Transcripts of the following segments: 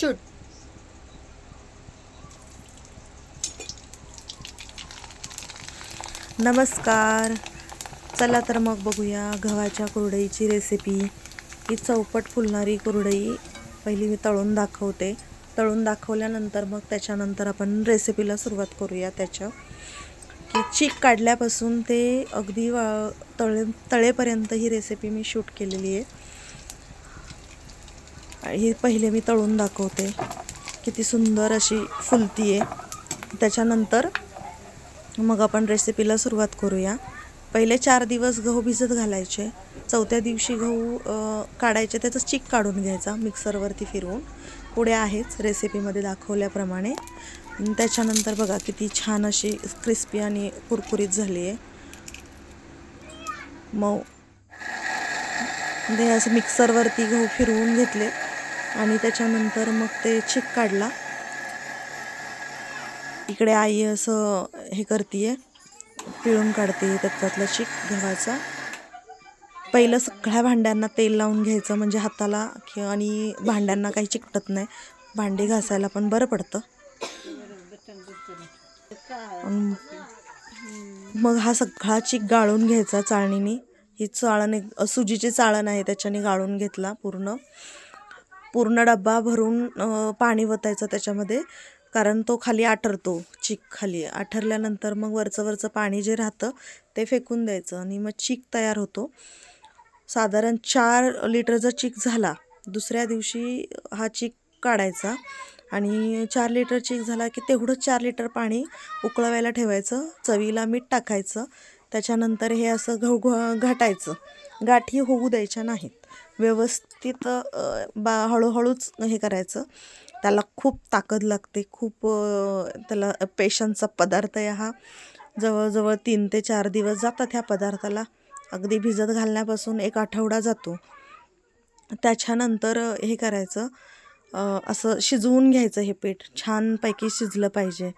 Shoot. नमस्कार. चला तर मग बघूया गव्हाच्या कुरडईची रेसिपी. ही चौपट फुलणारी कुरडई पहिली मी तळून दाखवते. तळून दाखवल्यानंतर मग त्याच्यानंतर आपण रेसिपीला सुरुवात करूया. त्याच्या की चीक काढल्यापासून ते अगदी तळेपर्यंत ही रेसिपी मी शूट केलेली आहे. ही पहिले मी तळून दाखवते. किती सुंदर अशी फुलती आहे. त्याच्यानंतर मग आपण रेसिपीला सुरुवात करूया. पहिले 4 दिवस गहू भिजत घालायचे. चौथ्या दिवशी गहू काढायचे, त्याचं चीक काढून घ्यायचा मिक्सरवरती फिरवून. पुढे आहेच रेसिपीमध्ये दाखवल्याप्रमाणे. त्याच्यानंतर बघा किती छान अशी क्रिस्पी आणि कुरकुरीत झाली आहे. मग ते असं मिक्सरवरती गहू फिरवून घेतले आणि त्याच्यानंतर मग ते चीक काढला. इकडे आई असं हे करतीये, पिळून काढते त्यातला चीक गव्हाचा. पहिलं सगळ्या भांड्यांना तेल लावून घ्यायचं, म्हणजे हाताला आणि भांड्यांना काही चिकटत नाही. भांडी घासायला पण बरं पडतं. मग हा सगळा चीक गाळून घ्यायचा चाळणीने. ही चाळण सुजीची चाळण आहे, त्याच्याने गाळून घेतला. पूर्ण डब्बा भरून पाणी वतायचं त्याच्यामध्ये, कारण तो खाली आटरतो. चीक खाली आटरल्यानंतर मग वरचं पाणी जे राहतं ते फेकून द्यायचं आणि मग चीक तयार होतो. साधारण 4 लिटरचा चीक झाला, दुसऱ्या दिवशी हा चीक काढायचा आणि 4 लिटर चीक झाला की तेवढंच 4 लिटर पाणी उकळवायला ठेवायचं. चवीला मीठ टाकायचं. त्याच्यानंतर हे असं गहू घाटायचं. गाठी होऊ द्यायच्या नाहीत. व्यवस्थित हळूहळूच हे करायचं. त्याला खूप ताकद लागते. खूप त्याला पेशन्सचा पदार्थ आहे हा. जवळजवळ 3 ते 4 दिवस जातात ह्या पदार्थाला. अगदी भिजत घालण्यापासून 1 आठवडा जातो. त्याच्यानंतर हे करायचं, असं शिजवून घ्यायचं. हे पीठ छानपैकी शिजलं पाहिजे,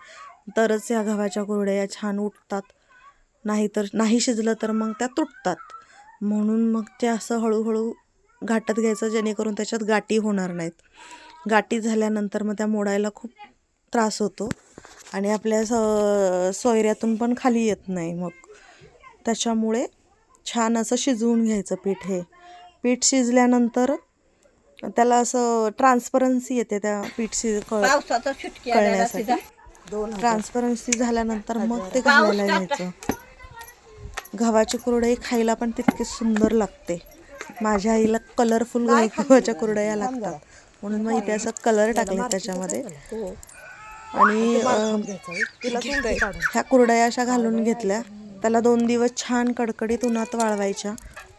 तरच या गव्हाच्या कुरडया छान उठतात. नाही शिजलं तर मग त्या तुटतात. म्हणून मग ते असं हळूहळू घाटत घ्यायचं, जेणेकरून त्याच्यात गाठी होणार नाहीत. गाठी झाल्यानंतर मग त्या मोडायला खूप त्रास होतो आणि आपल्या सोयऱ्यातून पण खाली येत नाही. मग त्याच्यामुळे छान असं शिजवून घ्यायचं पीठ. हे पीठ शिजल्यानंतर त्याला असं ट्रान्सपरन्सी येते त्या पीठ कळण्यासाठी. ट्रान्सपरन्सी झाल्यानंतर मग ते घालायला घ्यायचं. गव्हाची कुरडई खायला पण तितकी सुंदर लागते. माझ्या आईला कलरफुल गव्हाच्या कुरडया लागतात, म्हणून मग इथे असं कलर टाकले त्याच्यामध्ये. आणि ह्या कुरडया अशा घालून घेतल्या. त्याला 2 दिवस छान कडकडीत उन्हात वाळवायच्या.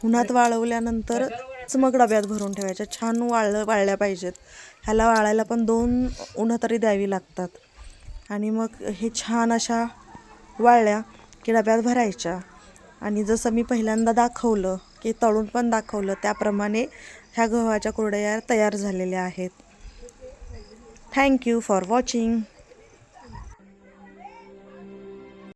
उन्हात वाळवल्यानंतरच मग डब्यात भरून ठेवायच्या. छान वाळल्या पाहिजेत. ह्याला वाळायला पण 2 उन्हं तरी द्यावी लागतात. आणि मग हे छान अशा वाळल्या की डब्यात भरायच्या. आणि जसं मी पहिल्यांदा दाखवलं की तळून पण दाखवलं, त्याप्रमाणे ह्या गव्हाच्या कुरडया तयार झालेल्या आहेत. Thank you for watching.